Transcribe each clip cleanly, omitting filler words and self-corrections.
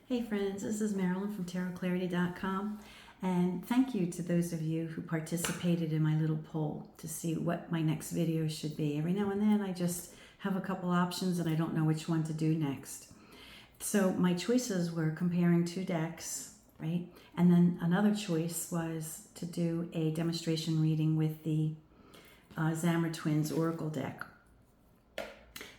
Hey friends, this is Marilyn from tarotclarity.com, and thank you to those of you who participated in my little poll to see what my next video should be. Every now and then I just have a couple options and I don't know which one to do next. So my choices were comparing two decks, right? And then another choice was to do a demonstration reading with the Zammer Twins Oracle deck.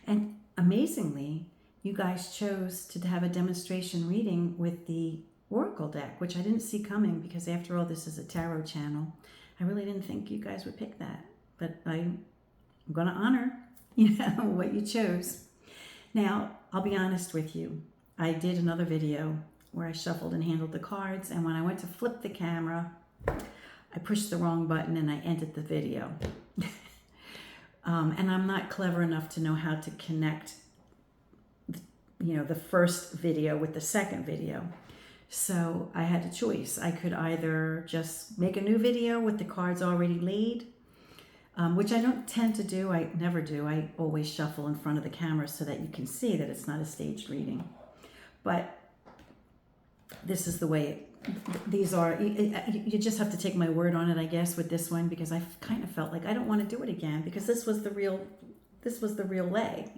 And amazingly, you guys chose to have a demonstration reading with the Oracle deck, which I didn't see coming because after all, this is a tarot channel. I really didn't think you guys would pick that, but I'm going to honor, what you chose. Now, I'll be honest with you. I did another video where I shuffled and handled the cards, and when I went to flip the camera, I pushed the wrong button and I ended the video. And I'm not clever enough to know how to connect the first video with the second video. So I had a choice. I could either just make a new video with the cards already laid, which I don't tend to do. I never do. I always shuffle in front of the camera so that you can see that it's not a staged reading. But this is the way these are. You just have to take my word on it, I guess, with this one, because I kind of felt like I don't want to do it again because this was the real lay,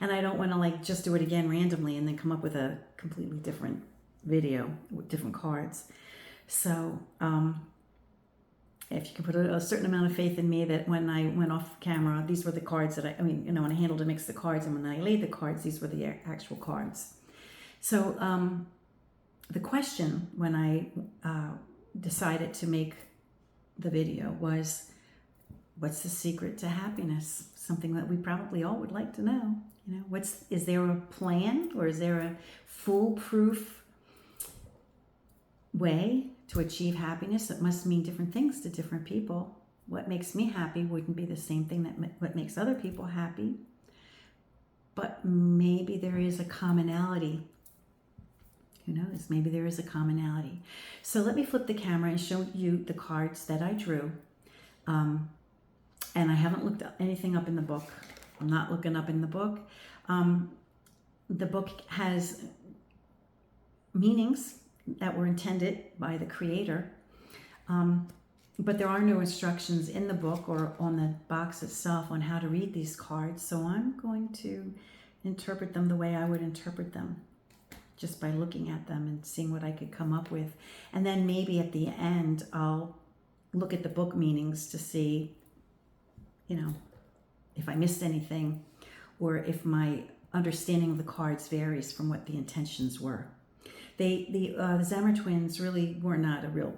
and I don't want to just do it again randomly and then come up with a completely different video with different cards. So if you can put a certain amount of faith in me that when I went off camera, these were the cards that when I handled and mixed the cards, and when I laid the cards, these were the actual cards. So the question when I decided to make the video was, what's the secret to happiness? Something that we probably all would like to know. Is there a plan, or is there a foolproof way to achieve happiness? It must mean different things to different people. What makes me happy wouldn't be the same thing that what makes other people happy. But maybe there is a commonality. Who knows? Maybe there is a commonality. So let me flip the camera and show you the cards that I drew. And I haven't looked anything up in the book. I'm not looking up in the book. The book has meanings that were intended by the creator. But there are no instructions in the book or on the box itself on how to read these cards. So I'm going to interpret them the way I would interpret them, just by looking at them and seeing what I could come up with. And then maybe at the end, I'll look at the book meanings to see, if I missed anything, or if my understanding of the cards varies from what the intentions were. The Zammer twins really were not a real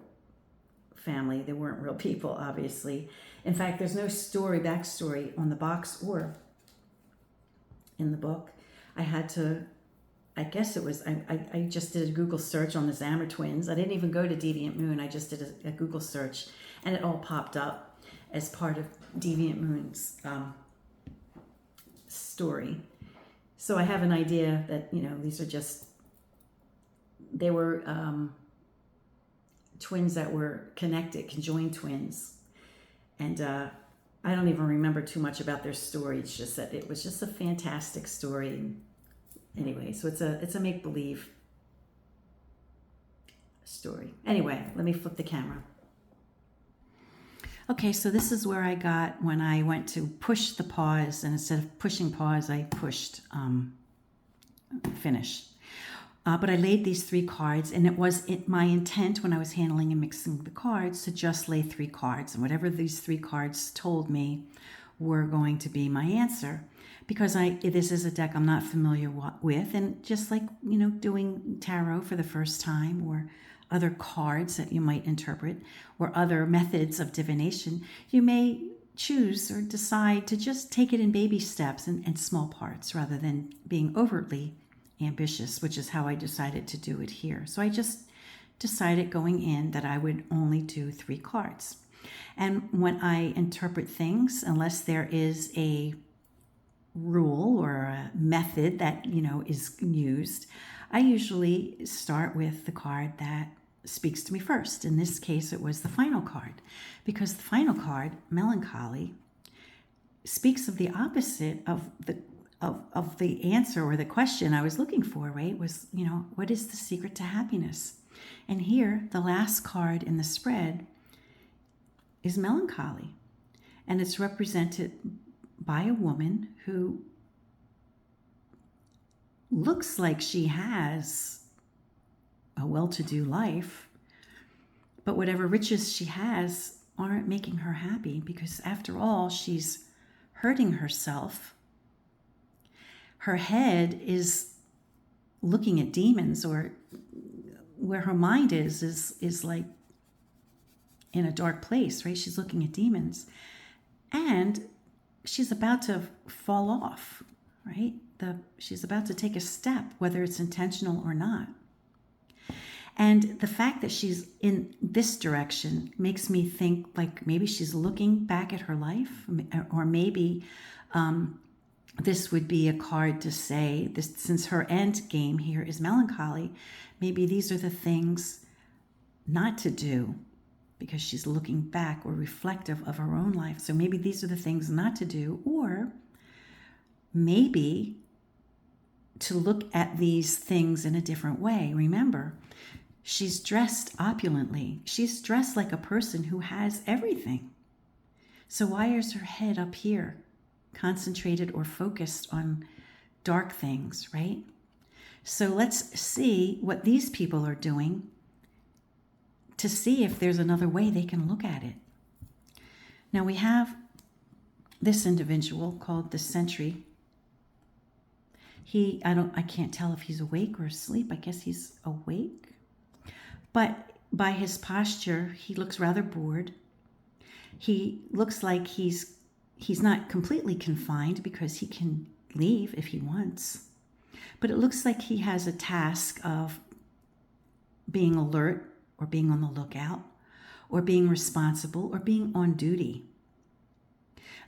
family. They weren't real people, obviously. In fact, there's no backstory on the box or in the book. I just did a Google search on the Zammer twins. I didn't even go to Deviant Moon. I just did a Google search, and it all popped up as part of Deviant Moon's story. So I have an idea that, they were twins that were connected, conjoined twins. And I don't even remember too much about their story. It's just that it was just a fantastic story. Anyway, so it's a make-believe story. Anyway, let me flip the camera. Okay, so this is where I got when I went to push the pause, and instead of pushing pause, I pushed finish. But I laid these three cards, and it was my intent when I was handling and mixing the cards to just lay three cards, and whatever these three cards told me were going to be my answer. Because this is a deck I'm not familiar with, and just like, doing tarot for the first time, or other cards that you might interpret, or other methods of divination, you may choose or decide to just take it in baby steps and small parts rather than being overtly ambitious, which is how I decided to do it here. So I just decided going in that I would only do three cards. And when I interpret things, unless there is a rule or a method that, is used, I usually start with the card that speaks to me first. In this case, it was the final card, because the final card, melancholy, speaks of the opposite of of the answer or the question I was looking for, right? Was, what is the secret to happiness? And here, the last card in the spread is melancholy. And it's represented by a woman who looks like she has a well-to-do life, but whatever riches she has aren't making her happy, because after all, she's hurting herself. Her head is looking at demons, or where her mind is like in a dark place, right? She's looking at demons, and she's about to fall off, right? She's about to take a step, whether it's intentional or not. And the fact that she's in this direction makes me think like maybe she's looking back at her life, or maybe this would be a card to say, this, since her end game here is melancholy, maybe these are the things not to do, because she's looking back or reflective of her own life. So maybe these are the things not to do, or maybe to look at these things in a different way. Remember, she's dressed opulently. She's dressed like a person who has everything. So why is her head up here, concentrated or focused on dark things, right? So let's see what these people are doing to see if there's another way they can look at it. Now we have this individual called the Sentry. I can't tell if he's awake or asleep. I guess he's awake. But by his posture, he looks rather bored. He looks like he's not completely confined, because he can leave if he wants. But it looks like he has a task of being alert, or being on the lookout, or being responsible, or being on duty.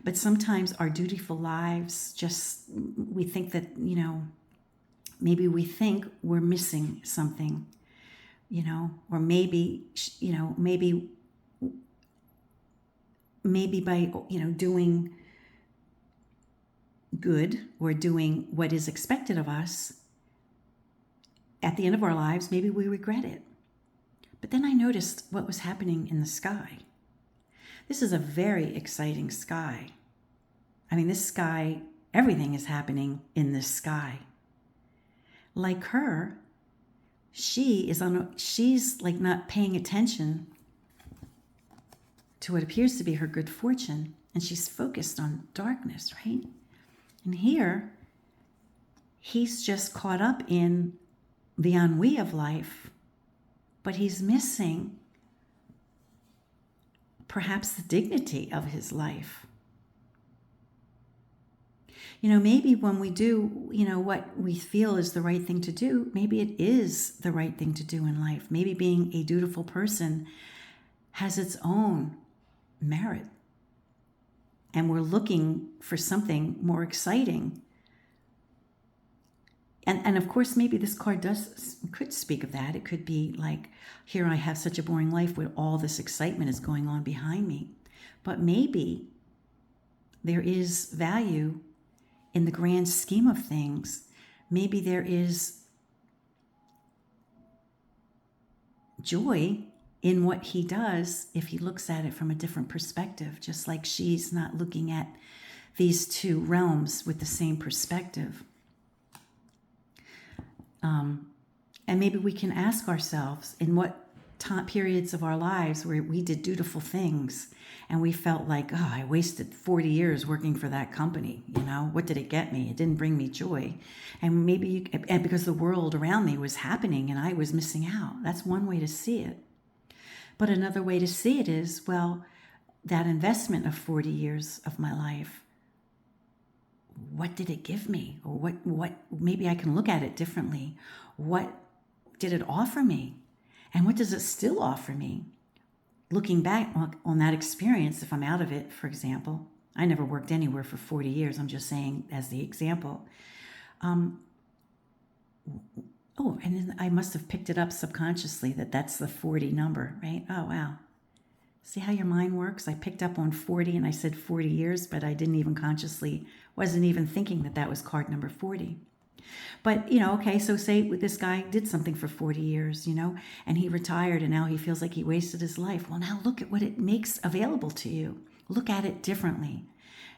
But sometimes our dutiful lives, we think that, maybe we think we're missing something, or maybe by, doing good or doing what is expected of us, at the end of our lives, maybe we regret it. But then I noticed what was happening in the sky. This is a very exciting sky. I mean, this sky, everything is happening in this sky. Like her, she's like not paying attention to what appears to be her good fortune, and she's focused on darkness, right? And here, he's just caught up in the ennui of life, but he's missing perhaps the dignity of his life. Maybe when we do, what we feel is the right thing to do, maybe it is the right thing to do in life. Maybe being a dutiful person has its own merit, and we're looking for something more exciting. And of course, maybe this card could speak of that. It could be like, here I have such a boring life where all this excitement is going on behind me. But maybe there is value in the grand scheme of things. Maybe there is joy in what he does if he looks at it from a different perspective, just like she's not looking at these two realms with the same perspective. And maybe we can ask ourselves, in what time periods of our lives where we did dutiful things and we felt like, oh, I wasted 40 years working for that company. What did it get me? It didn't bring me joy. And maybe and because the world around me was happening and I was missing out. That's one way to see it. But another way to see it is, well, that investment of 40 years of my life, what did it give me? Or what maybe I can look at it differently. What did it offer me? And what does it still offer me? Looking back on that experience, if I'm out of it, for example, I never worked anywhere for 40 years. I'm just saying as the example. And then I must have picked it up subconsciously that's the 40 number, right? Oh, wow. See how your mind works? I picked up on 40 and I said 40 years, but I didn't even wasn't even thinking that that was card number 40. But, okay, so say this guy did something for 40 years, and he retired and now he feels like he wasted his life. Well, now look at what it makes available to you. Look at it differently.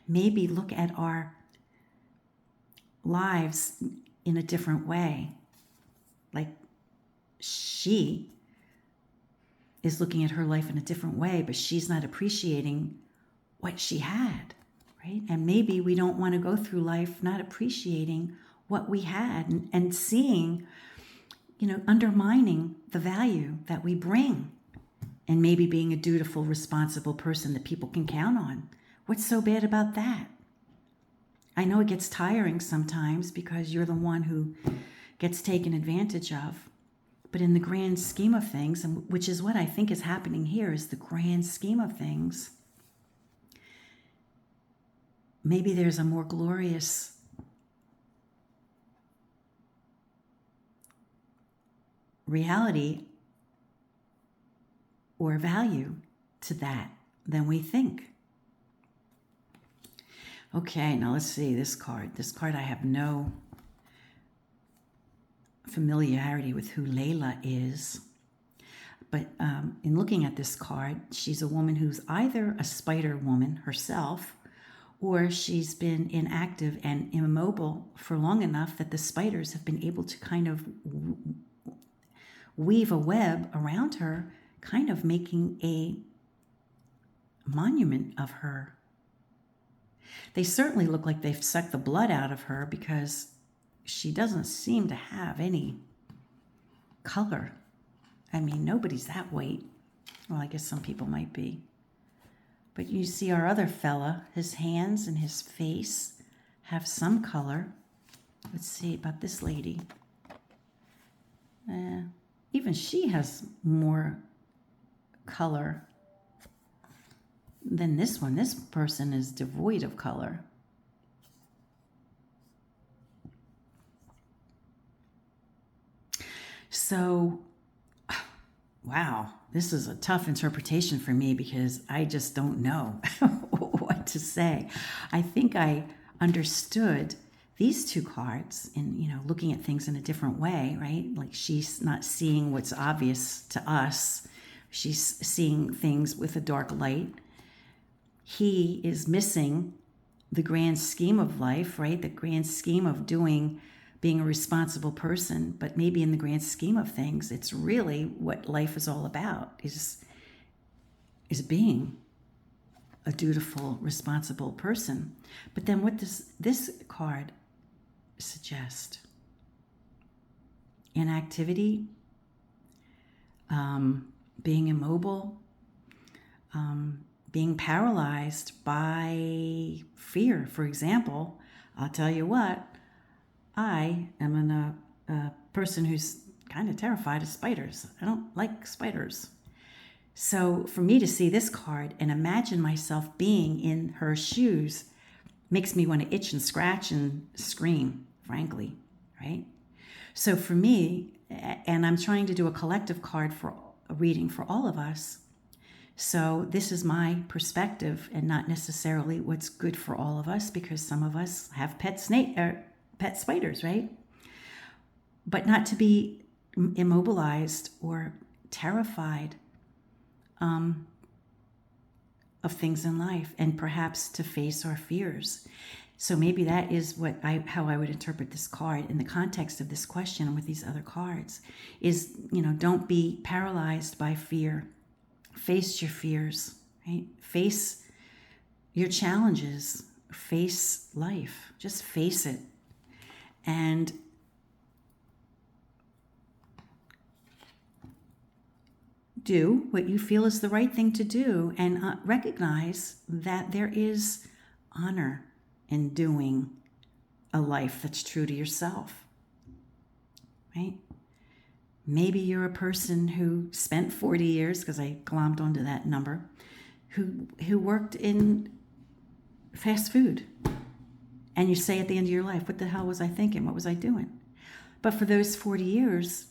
Maybe look at our lives in a different way. Like she is looking at her life in a different way, but she's not appreciating what she had, right? And maybe we don't want to go through life not appreciating what we had and seeing, undermining the value that we bring, and maybe being a dutiful, responsible person that people can count on. What's so bad about that? I know it gets tiring sometimes because you're the one who gets taken advantage of. But in the grand scheme of things, and which is what I think is happening here, is the grand scheme of things, maybe there's a more glorious reality or value to that than we think. Okay, now let's see this card. This card, I have no familiarity with who Layla is. But in looking at this card, she's a woman who's either a spider woman herself, or she's been inactive and immobile for long enough that the spiders have been able to kind of weave a web around her, kind of making a monument of her. They certainly look like they've sucked the blood out of her because she doesn't seem to have any color. I mean, nobody's that white. Well, I guess some people might be. But you see our other fella, his hands and his face have some color. Let's see about this lady. Even she has more color than this one. This person is devoid of color. So, wow, this is a tough interpretation for me because I just don't know what to say. I think I understood these two cards in, looking at things in a different way, right? Like she's not seeing what's obvious to us. She's seeing things with a dark light. He is missing the grand scheme of life, right? The grand scheme of being a responsible person, but maybe in the grand scheme of things, it's really what life is all about, is being a dutiful, responsible person. But then what does this card suggest? Inactivity, being immobile, being paralyzed by fear. For example, I'll tell you what, I am a person who's kind of terrified of spiders. I don't like spiders. So for me to see this card and imagine myself being in her shoes makes me want to itch and scratch and scream, frankly, right? So for me, and I'm trying to do a collective card for a reading for all of us. So this is my perspective and not necessarily what's good for all of us, because some of us have pet spiders, right? But not to be immobilized or terrified of things in life, and perhaps to face our fears. So maybe that is how I would interpret this card in the context of this question and with these other cards is, don't be paralyzed by fear. Face your fears, right? Face your challenges. Face life. Just face it. And do what you feel is the right thing to do, and recognize that there is honor in doing a life that's true to yourself, right? Maybe you're a person who spent 40 years, because I glommed onto that number, who worked in fast food. And you say at the end of your life, what the hell was I thinking? What was I doing? But for those 40 years,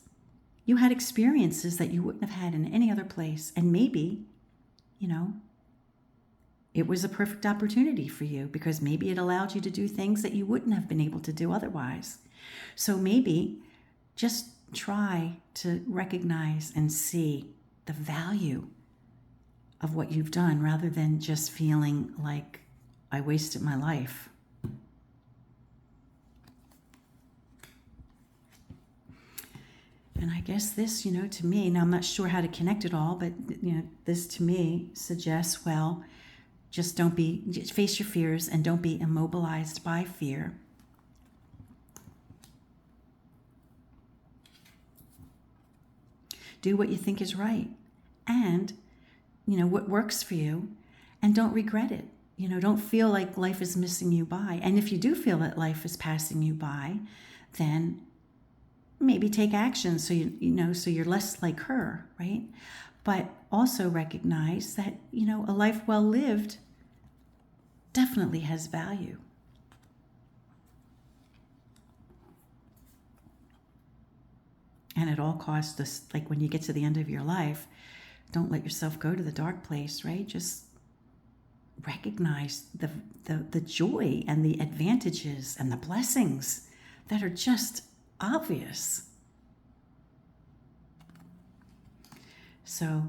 you had experiences that you wouldn't have had in any other place. And maybe you know, it was a perfect opportunity for you because maybe it allowed you to do things that you wouldn't have been able to do otherwise. So maybe just try to recognize and see the value of what you've done rather than just feeling like I wasted my life. And I guess this, to me, now I'm not sure how to connect it all, but, this to me suggests, well, just face your fears and don't be immobilized by fear. Do what you think is right and, what works for you, and don't regret it. Don't feel like life is missing you by. And if you do feel that life is passing you by, then maybe take action so so you're less like her, right? But also recognize that, a life well lived definitely has value. And at all costs, like when you get to the end of your life, don't let yourself go to the dark place, right? Just recognize the joy and the advantages and the blessings that are just obvious. So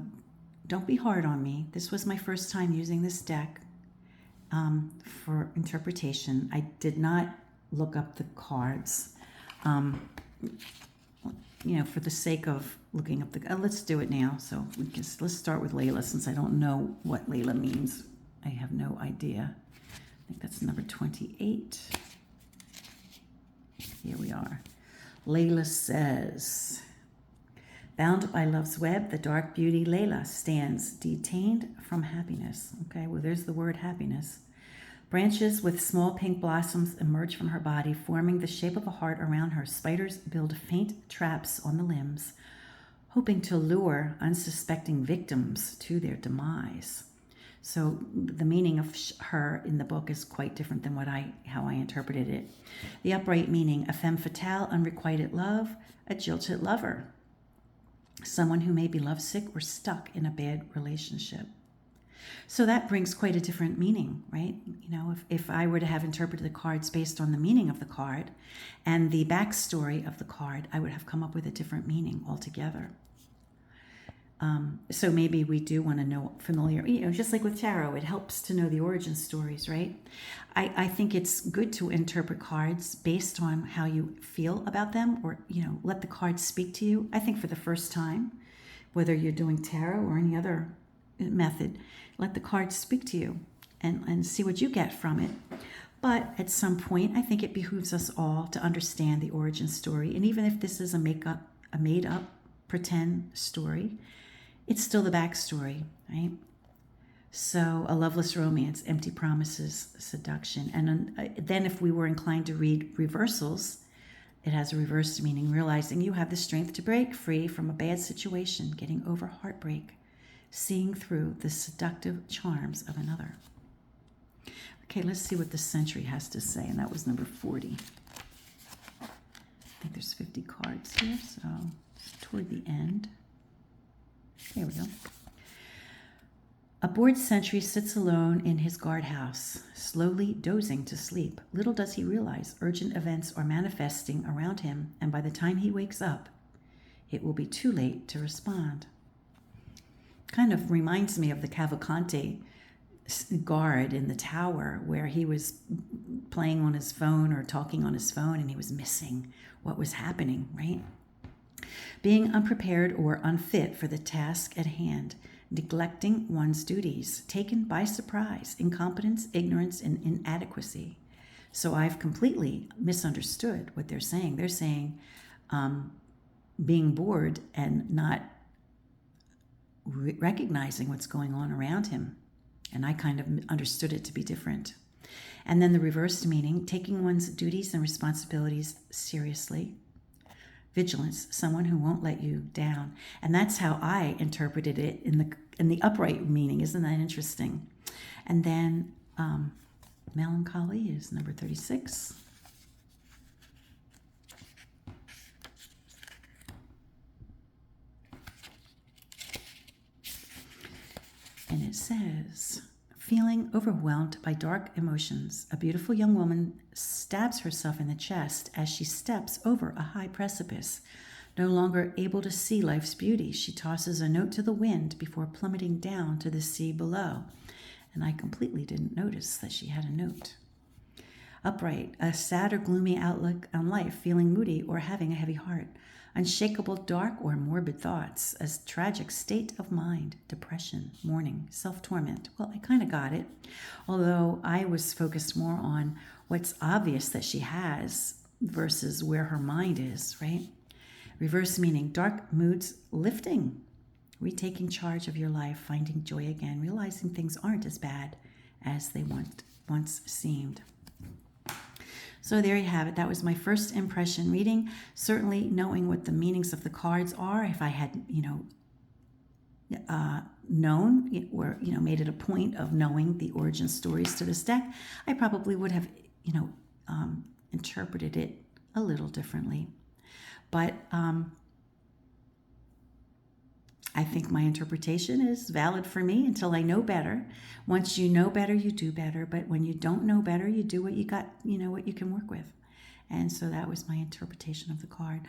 don't be hard on me. This was my first time using this deck for interpretation. I did not look up the cards. For the sake of looking up let's do it now. So let's start with Layla, since I don't know what Layla means. I have no idea. I think that's number 28. Here we are. Layla says, bound by love's web, the dark beauty Layla stands detained from happiness. Okay, well, there's the word happiness. Branches with small pink blossoms emerge from her body, forming the shape of a heart around her. Spiders build faint traps on the limbs, hoping to lure unsuspecting victims to their demise. So the meaning of her in the book is quite different than how I interpreted it. The upright meaning, a femme fatale, unrequited love, a jilted lover, someone who may be lovesick or stuck in a bad relationship. So that brings quite a different meaning, right? If I were to have interpreted the cards based on the meaning of the card and the backstory of the card, I would have come up with a different meaning altogether. So maybe we do want to know familiar, just like with tarot, it helps to know the origin stories, right? I think it's good to interpret cards based on how you feel about them, or, let the cards speak to you. I think for the first time, whether you're doing tarot or any other method, let the cards speak to you and see what you get from it. But at some point, I think it behooves us all to understand the origin story. And even if this is a made up pretend story, it's still the backstory, right? So a loveless romance, empty promises, seduction. And then if we were inclined to read reversals, it has a reversed meaning, realizing you have the strength to break free from a bad situation, getting over heartbreak, seeing through the seductive charms of another. Okay, let's see what the century has to say, and that was number 40. I think there's 50 cards here, so it's toward the end. There we go. A bored sentry sits alone in his guardhouse, slowly dozing to sleep. Little does he realize urgent events are manifesting around him, and by the time he wakes up, it will be too late to respond. Kind of reminds me of the Cavalcante guard in the tower, where he was playing on his phone or talking on his phone, and he was missing what was happening, right? Being unprepared or unfit for the task at hand, neglecting one's duties, taken by surprise, incompetence, ignorance, and inadequacy. So I've completely misunderstood what they're saying. They're saying being bored and not recognizing what's going on around him. And I kind of understood it to be different. And then the reversed meaning, taking one's duties and responsibilities seriously. Vigilance, someone who won't let you down. And that's how I interpreted it in the upright meaning. Isn't that interesting? And then melancholy is number 36. And it says, feeling overwhelmed by dark emotions, a beautiful young woman stabs herself in the chest as she steps over a high precipice. No longer able to see life's beauty, she tosses a note to the wind before plummeting down to the sea below. And I completely didn't notice that she had a note. Upright, a sad or gloomy outlook on life, feeling moody or having a heavy heart. Unshakable, dark, or morbid thoughts, a tragic state of mind, depression, mourning, self-torment. Well, I kind of got it, although I was focused more on what's obvious that she has versus where her mind is, right? Reverse meaning, dark moods lifting, retaking charge of your life, finding joy again, realizing things aren't as bad as they once seemed. So there you have it. That was my first impression reading. Certainly knowing what the meanings of the cards are, if I had, known or, made it a point of knowing the origin stories to this deck, I probably would have, interpreted it a little differently. But I think my interpretation is valid for me until I know better. Once you know better, you do better. But when you don't know better, you do what you got, what you can work with. And so that was my interpretation of the card,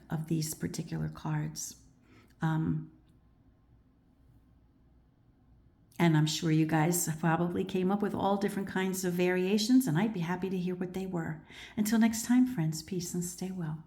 of these particular cards. And I'm sure you guys probably came up with all different kinds of variations, and I'd be happy to hear what they were. Until next time, friends, peace and stay well.